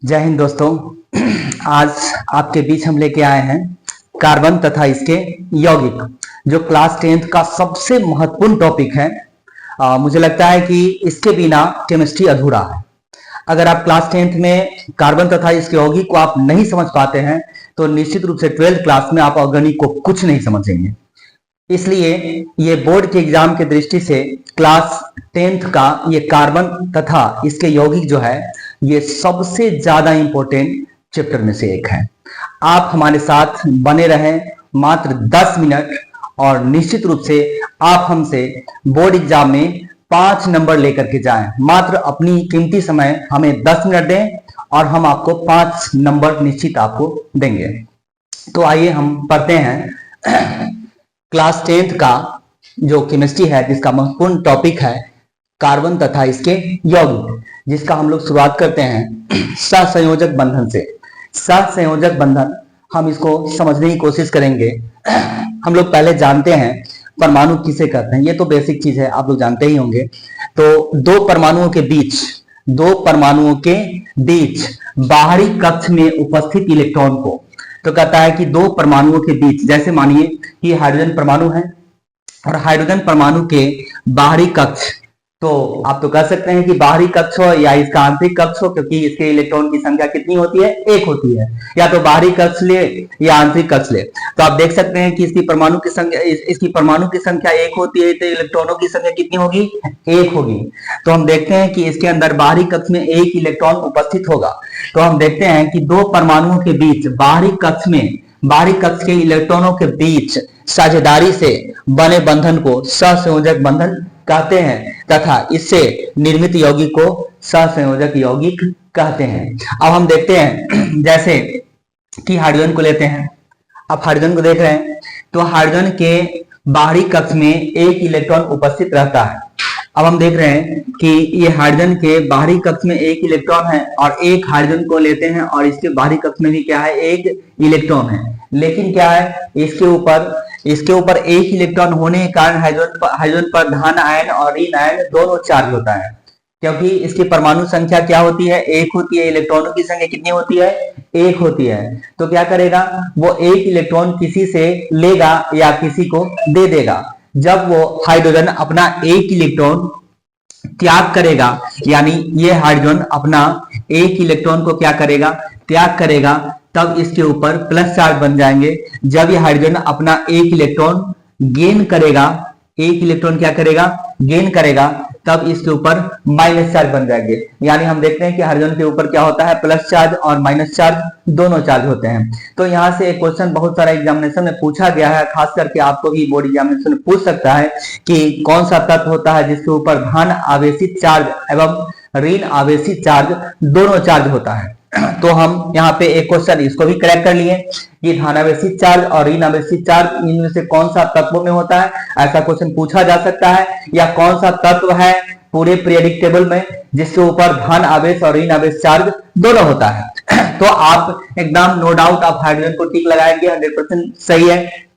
जय हिंद दोस्तों। आज आपके बीच हम लेके आए हैं कार्बन तथा इसके यौगिक, जो क्लास 10th का सबसे महत्वपूर्ण टॉपिक है। मुझे लगता है कि इसके बिना केमिस्ट्री अधूरा है। अगर आप क्लास 10th में कार्बन तथा इसके यौगिक को आप नहीं समझ पाते हैं तो निश्चित रूप से 12th क्लास में आप ऑर्गेनिक को कुछ नहीं समझेंगे। इसलिए ये बोर्ड के एग्जाम की दृष्टि से क्लास 10th का ये कार्बन तथा इसके यौगिक जो है ये सबसे ज्यादा इंपॉर्टेंट चैप्टर में से एक है। आप हमारे साथ बने रहें मात्र 10 मिनट और निश्चित रूप से आप हमसे बोर्ड एग्जाम में 5 नंबर लेकर के जाएं। मात्र अपनी कीमती समय हमें 10 मिनट दें और हम आपको 5 नंबर निश्चित आपको देंगे। तो आइए हम पढ़ते हैं क्लास 10th का जो केमिस्ट्री है, जिसका महत्वपूर्ण टॉपिक है कार्बन तथा इसके यौगिक, जिसका हम लोग शुरुआत करते हैं सहसंयोजक बंधन से। सहसंयोजक बंधन हम इसको समझने की कोशिश करेंगे। हम लोग पहले जानते हैं परमाणु किसे कहते हैं, ये तो बेसिक चीज है, आप लोग जानते ही होंगे। तो दो परमाणुओं के बीच बाहरी कक्ष में उपस्थित इलेक्ट्रॉन को, तो कहता है कि दो परमाणुओं के बीच, जैसे मानिए कि हाइड्रोजन परमाणु है और हाइड्रोजन परमाणु के बाहरी कक्ष, तो आप तो कह सकते हैं कि बाहरी कक्ष हो या इसका आंतरिक कक्ष हो, क्योंकि इसके इलेक्ट्रॉन की संख्या कितनी होती है, एक होती है। या तो बाहरी कक्ष ले या आंतरिक कक्ष ले, तो आप देख सकते हैं कि इसकी परमाणु की संख्या एक होती है, तो इलेक्ट्रॉनों की संख्या कितनी होगी, एक होगी। तो हम देखते हैं कि इसके अंदर बाहरी कक्ष में एक इलेक्ट्रॉन उपस्थित होगा। तो हम देखते हैं कि दो परमाणुओं के बीच बाहरी कक्ष के इलेक्ट्रॉनों के बीच साझेदारी से बने बंधन को सहसंयोजक बंधन कहते हैं तथा इससे निर्मित यौगिक को सहसंयोजक यौगिक कहते हैं। अब हम देखते हैं जैसे कि हाइड्रोजन को लेते हैं। आप हाइड्रोजन को देख रहे हैं तो हाइड्रोजन के बाहरी कक्ष में एक इलेक्ट्रॉन उपस्थित रहता है। अब हम देख रहे हैं कि ये हाइड्रोजन के बाहरी कक्ष में एक इलेक्ट्रॉन है और एक हाइड्रोजन को लेते हैं और इसके बाहरी कक्ष में भी क्या है, एक इलेक्ट्रॉन है। लेकिन क्या है, इसके ऊपर एक इलेक्ट्रॉन होने के कारण हाइड्रोजन पर धन आयन और ऋण आयन दोनों चार्ज होता है, क्योंकि इसकी परमाणु संख्या क्या होती है, एक होती है। इलेक्ट्रॉनों की संख्या कितनी होती है, एक होती है। तो क्या करेगा, वो एक इलेक्ट्रॉन किसी से लेगा या किसी को दे देगा। जब वो हाइड्रोजन अपना एक इलेक्ट्रॉन त्याग करेगा, यानी ये हाइड्रोजन अपना एक इलेक्ट्रॉन को क्या करेगा, त्याग करेगा, तब इसके ऊपर प्लस चार्ज बन जाएंगे। जब ये हाइड्रोजन अपना एक इलेक्ट्रॉन गेन करेगा, एक इलेक्ट्रॉन क्या करेगा, गेन करेगा, तब इसके ऊपर माइनस चार्ज बन जाएंगे। यानी हम देखते हैं कि हाइड्रोजन के ऊपर क्या होता है, प्लस चार्ज और माइनस चार्ज दोनों चार्ज होते हैं। तो यहाँ से एक क्वेश्चन बहुत सारा एग्जामिनेशन में पूछा गया है, खास करके आपको भी बोर्ड एग्जामिनेशन में पूछ सकता है कि कौन सा तत्व होता है जिसके ऊपर धन आवेशित चार्ज एवं ऋण आवेशित चार्ज दोनों चार्ज होता है। तो हम यहाँ पे एक क्वेश्चन इसको भी करेक्ट कर लिए कि धनावेशित चार्ज और ऋण आवेशित चार्ज इनमें से कौन सा तत्वों में होता है, ऐसा क्वेश्चन पूछा जा सकता है। या कौन सा तत्व है पूरे पीरियोडिक टेबल में जिसके ऊपर धन आवेश और ऋण आवेश चार्ज दोनों होता है। तो आप एकदम नो डाउट आप हाइड्रोजन को टिक लगाएंगे, 100% सही है।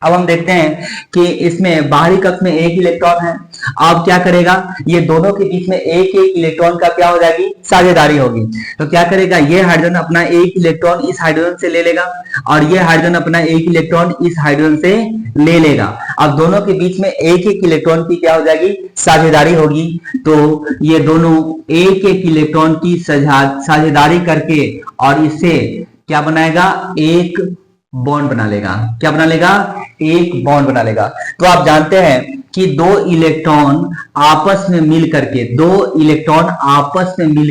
अब हम देखते हैं कि इसमें बाहरी कक्ष में एक इलेक्ट्रॉन है। अब क्या करेगा, ये दोनों के बीच में एक एक इलेक्ट्रॉन का क्या हो जाएगी, साझेदारी होगी। तो क्या करेगा, ये हाइड्रोजन अपना एक इलेक्ट्रॉन इस हाइड्रोजन से ले लेगा और ये हाइड्रोजन अपना एक इलेक्ट्रॉन इस हाइड्रोजन से ले लेगा। अब दोनों के बीच में एक एक इलेक्ट्रॉन की क्या हो जाएगी, साझेदारी होगी। तो ये दोनों एक एक इलेक्ट्रॉन की साझेदारी करके और इससे क्या बनाएगा, एक बॉन्ड बना लेगा। क्या बना लेगा, एक बॉन्ड बना लेगा। तो आप जानते हैं कि दो इलेक्ट्रॉन आपस में मिल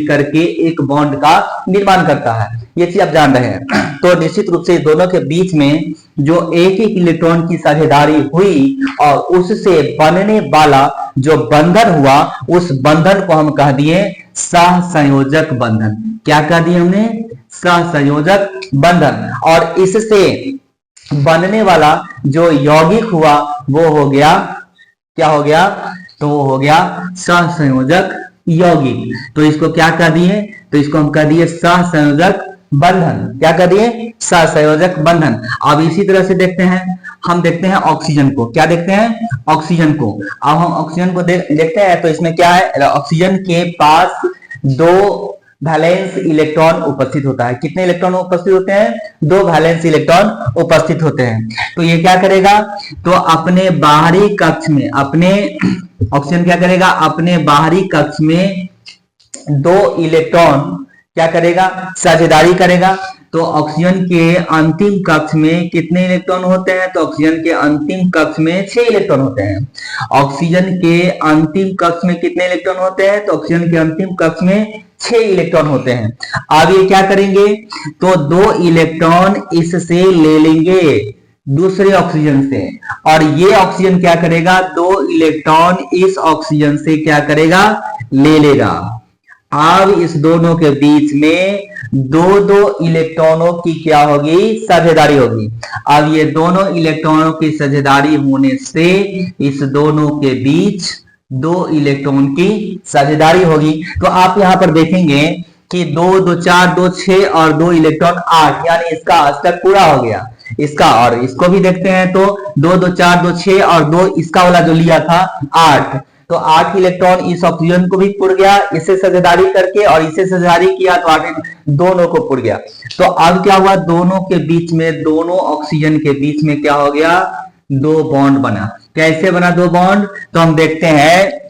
करके एक बॉन्ड का निर्माण करता है, ये चीज आप जान रहे हैं। तो निश्चित रूप से दोनों के बीच में जो एक एक इलेक्ट्रॉन की साझेदारी हुई और उससे बनने वाला जो बंधन हुआ, उस बंधन को हम कह दिए सहसंयोजक बंधन। क्या कह दिए हमने, सहसंयोजक बंधन। और इससे बनने वाला जो यौगिक हुआ वो हो गया, क्या हो गया, तो वो हो गया सहसंयोजक यौगिक। तो इसको क्या कह दिए, तो इसको हम कह दिए सहसंयोजक बंधन। क्या कह दिए, सहसंयोजक बंधन। अब इसी तरह से देखते हैं, हम देखते हैं ऑक्सीजन को। क्या देखते हैं, ऑक्सीजन को। अब हम ऑक्सीजन को देखते हैं तो इसमें क्या है, ऑक्सीजन के पास दो वैलेंस इलेक्ट्रॉन उपस्थित होता है। कितने इलेक्ट्रॉन उपस्थित होते हैं? 2 वैलेंस इलेक्ट्रॉन उपस्थित होते हैं। तो ये क्या करेगा? तो अपने बाहरी कक्ष में, अपने ऑक्सीजन क्या करेगा? अपने बाहरी कक्ष में 2 इलेक्ट्रॉन क्या करेगा? साझेदारी करेगा। तो ऑक्सीजन के अंतिम कक्ष में कितने इलेक्ट्रॉन होते हैं? तो ऑक्सीजन के अंतिम कक्ष में 6 इलेक्ट्रॉन होते हैं। ऑक्सीजन के अंतिम कक्ष में कितने इलेक्ट्रॉन होते हैं? तो ऑक्सीजन के अंतिम कक्ष में 6 इलेक्ट्रॉन होते हैं। अब ये क्या करेंगे? तो 2 इलेक्ट्रॉन इससे ले लेंगे दूसरे ऑक्सीजन से, और ये ऑक्सीजन क्या करेगा? 2 इलेक्ट्रॉन इस ऑक्सीजन से क्या करेगा? ले लेगा। अब इस दोनों के बीच में 2-2 इलेक्ट्रॉनों की क्या होगी? साझेदारी होगी। अब ये दोनों इलेक्ट्रॉनों की साझेदारी होने से इस दोनों के बीच 2 इलेक्ट्रॉन की साझेदारी होगी। तो आप यहां पर देखेंगे कि 2 2 4 2 6 और 2 इलेक्ट्रॉन 8, यानी इसका अस्तर पूरा हो गया। इसका और इसको भी देखते हैं तो 2 2 4 2 6 और 2 इसका वाला जो लिया था 8, तो 8 इलेक्ट्रॉन इस ऑक्सीजन को भी पुर गया इससे साझेदारी करके, और इसे साझेदारी किया तो 8 दोनों को पुर गया। तो अब क्या हुआ? दोनों के बीच में, दोनों ऑक्सीजन के बीच में क्या हो गया? 2 बॉन्ड बना। कैसे बना 2 बॉन्ड? तो हम देखते हैं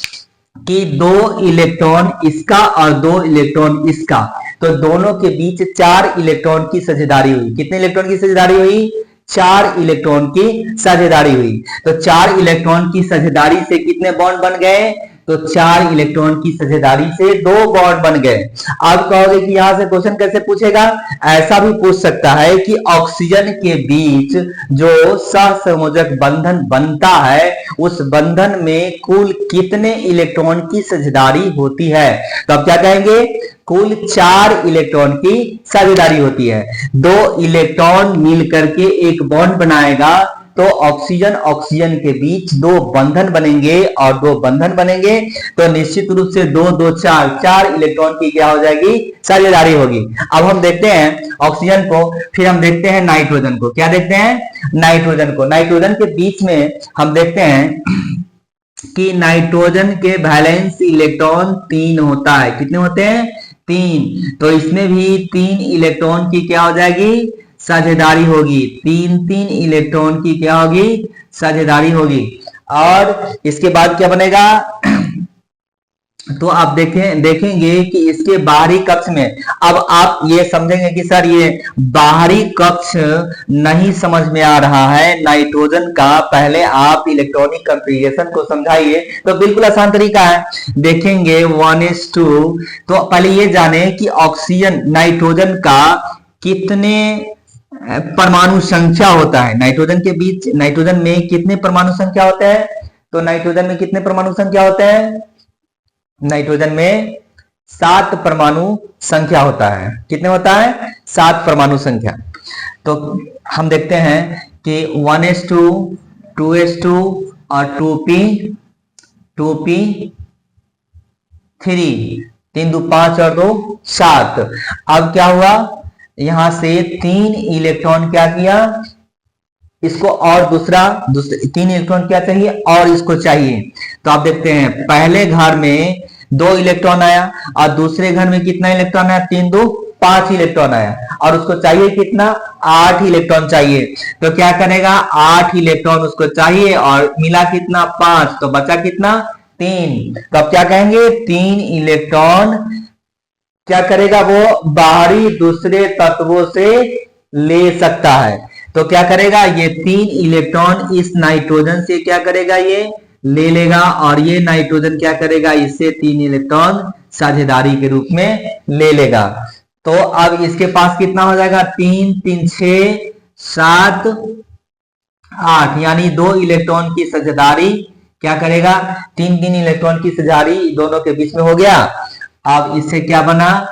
कि 2 इलेक्ट्रॉन इसका और 2 इलेक्ट्रॉन इसका, तो दोनों के बीच 4 इलेक्ट्रॉन की साझेदारी हुई। कितने इलेक्ट्रॉन की साझेदारी हुई? 4 इलेक्ट्रॉन की साझेदारी हुई। तो 4 इलेक्ट्रॉन की साझेदारी से कितने बॉन्ड बन गए? तो 4 इलेक्ट्रॉन की साझेदारी से 2 बॉन्ड बन गए। अब कहोगे कि यहां से क्वेश्चन कैसे पूछेगा? ऐसा भी पूछ सकता है कि ऑक्सीजन के बीच जो सहसंयोजक बंधन बनता है, उस बंधन में कुल कितने इलेक्ट्रॉन की साझेदारी होती है? तो अब क्या कहेंगे? कुल 4 इलेक्ट्रॉन की साझेदारी होती है। 2 इलेक्ट्रॉन मिलकर के एक बॉन्ड बनाएगा, तो ऑक्सीजन ऑक्सीजन के बीच 2 बंधन बनेंगे, और 2 बंधन बनेंगे तो निश्चित रूप से 2 2 4 इलेक्ट्रॉन की क्या हो जाएगी? साझेदारी होगी। अब हम देखते हैं ऑक्सीजन को, फिर हम देखते हैं नाइट्रोजन को। क्या देखते हैं? नाइट्रोजन को। नाइट्रोजन के बीच में हम देखते हैं कि नाइट्रोजन के वैलेंस इलेक्ट्रॉन 3 होता है। कितने होते हैं? 3। तो इसमें भी 3 इलेक्ट्रॉन की क्या हो जाएगी? साझेदारी होगी। 3 इलेक्ट्रॉन की क्या होगी? साझेदारी होगी। और इसके बाद क्या बनेगा? तो आप देखेंगे कि इसके बाहरी कक्ष में, अब आप ये समझेंगे कि सर ये बाहरी कक्ष नहीं समझ में आ रहा है नाइट्रोजन का, पहले आप इलेक्ट्रॉनिक कॉन्फ़िगरेशन को समझाइए। तो बिल्कुल आसान तरीका है, देखेंगे 1s2। तो पहले ये जाने कि ऑक्सीजन नाइट्रोजन का कितने परमाणु संख्या होता है। नाइट्रोजन के बीच, नाइट्रोजन में कितने परमाणु संख्या होते हैं? तो नाइट्रोजन में कितने परमाणु संख्या होते हैं? नाइट्रोजन में 7 परमाणु संख्या होता है। कितने होता है? 7 परमाणु संख्या। तो हम देखते हैं कि 1s2, 2s2 और 2p3, 3 2 5 और 2 7। अब क्या हुआ? यहां से 3 इलेक्ट्रॉन क्या किया? इसको और दूसरे 3 इलेक्ट्रॉन क्या चाहिए? और इसको चाहिए। तो आप देखते हैं पहले घर में 2 इलेक्ट्रॉन आया, और दूसरे घर में कितना इलेक्ट्रॉन आया? 3 2 5 इलेक्ट्रॉन आया, और उसको चाहिए कितना? 8 इलेक्ट्रॉन चाहिए। तो क्या करेगा? 8 इलेक्ट्रॉन उसको चाहिए, और मिला कितना? 5। तो बचा कितना? 3। तो अब क्या कहेंगे? 3 इलेक्ट्रॉन क्या करेगा? वो बाहरी दूसरे तत्वों से ले सकता है। तो क्या करेगा? ये 3 इलेक्ट्रॉन इस नाइट्रोजन से क्या करेगा? ये ले लेगा, और ये नाइट्रोजन क्या करेगा? इससे 3 इलेक्ट्रॉन साझेदारी के रूप में ले लेगा। तो अब इसके पास कितना हो जाएगा? 3 3 6 7 8, यानी 2 इलेक्ट्रॉन की साझेदारी क्या करेगा? 3 इलेक्ट्रॉन की साझेदारी दोनों के बीच में हो गया। अब इससे क्या बना?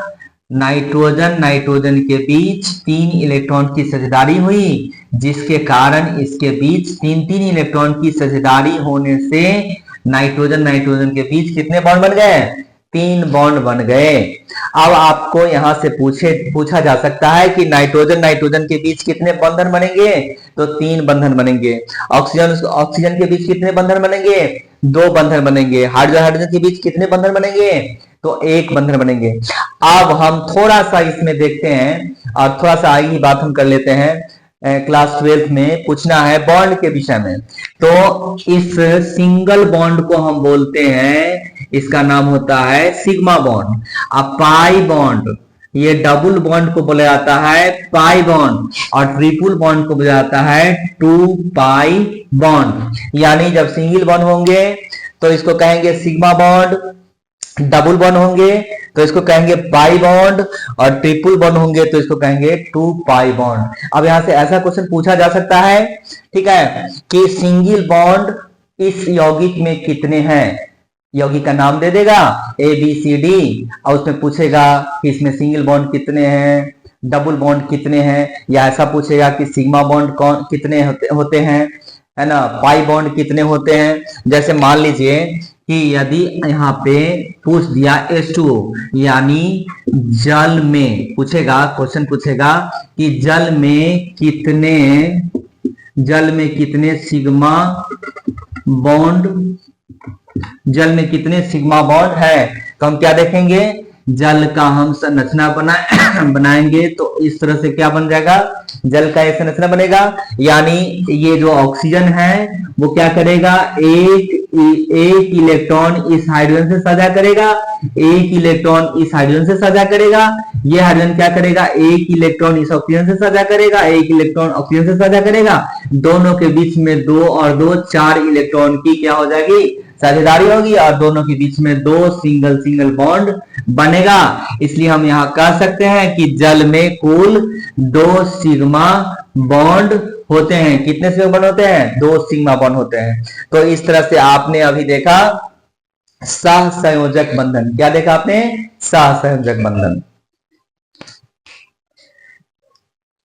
नाइट्रोजन के बीच 3 इलेक्ट्रॉन की साझेदारी हुई, जिसके कारण इसके बीच 3 इलेक्ट्रॉन की साझेदारी होने से नाइट्रोजन के बीच कितने बॉन्ड बन गए? 3 बॉन्ड बन गए। अब आपको यहां से पूछा जा सकता है कि नाइट्रोजन के बीच कितने बंधन बनेंगे? तो 3 बंधन बनेंगे। ऑक्सीजन के बीच कितने बंधन बनेंगे? 2 बंधन बनेंगे। हाइड्रोजन के बीच कितने बंधन बनेंगे? तो एक बंधन बनेंगे। अब हम थोड़ा सा इसमें देखते हैं और थोड़ा सा आगे की बात हम कर लेते हैं। क्लास 12 में पूछना है बॉन्ड के विषय में। तो इस सिंगल बॉन्ड को हम बोलते हैं, इसका नाम होता है सिग्मा बॉन्ड। अब पाई बॉन्ड, ये डबल बॉन्ड को बोला जाता है पाई बॉन्ड, और ट्रिपल बॉन्ड को बोला जाता है 2 पाई बॉन्ड। यानी जब सिंगल बॉन्ड होंगे तो इसको कहेंगे सिग्मा बॉन्ड, डबल बॉन्ड होंगे तो इसको कहेंगे पाई बॉन्ड, और ट्रिपल बॉन्ड होंगे तो इसको कहेंगे 2 पाई बॉन्ड। अब यहां से ऐसा क्वेश्चन पूछा जा सकता है, ठीक है, कि सिंगल बॉन्ड इस यौगिक में कितने हैं। यौगिक का नाम दे देगा ABCD, और उसमें पूछेगा कि इसमें सिंगल बॉन्ड कितने हैं, डबल बॉन्ड कितने हैं, या ऐसा पूछेगा कि सिग्मा बॉन्ड कौन कितने होते हैं, है ना, पाई बॉन्ड कितने होते हैं। जैसे मान लीजिए कि यदि यहाँ पे पूछ दिया H2O, यानी जल में पूछेगा, क्वेश्चन पूछेगा कि जल में कितने सिग्मा बॉन्ड, जल में कितने सिग्मा बॉन्ड है, तो हम क्या देखेंगे, जल का हम संरचना बनाएंगे तो इस तरह से क्या बन जाएगा, जल का एक संरचना बनेगा। यानी ये जो ऑक्सीजन है वो क्या करेगा, एक इलेक्ट्रॉन इस हाइड्रोजन से साझा करेगा, एक इलेक्ट्रॉन इस हाइड्रोजन से साझा करेगा, ये हाइड्रोजन क्या करेगा, एक इलेक्ट्रॉन इस ऑक्सीजन से साझा करेगा, एक इलेक्ट्रॉन ऑक्सीजन से साझा करेगा, दोनों के बीच में 2 और 2 4 इलेक्ट्रॉन की क्या हो जाएगी, साझेदारी होगी, और दोनों के बीच में 2 सिंगल बॉन्ड बनेगा। इसलिए हम यहां कह सकते हैं कि जल में कुल 2 सिग्मा बॉन्ड होते हैं। कितने सिग्मा बॉन्ड होते हैं, 2 सिग्मा बॉन्ड होते हैं। तो इस तरह से आपने अभी देखा सहसंयोजक बंधन। क्या देखा आपने, सहसंयोजक बंधन।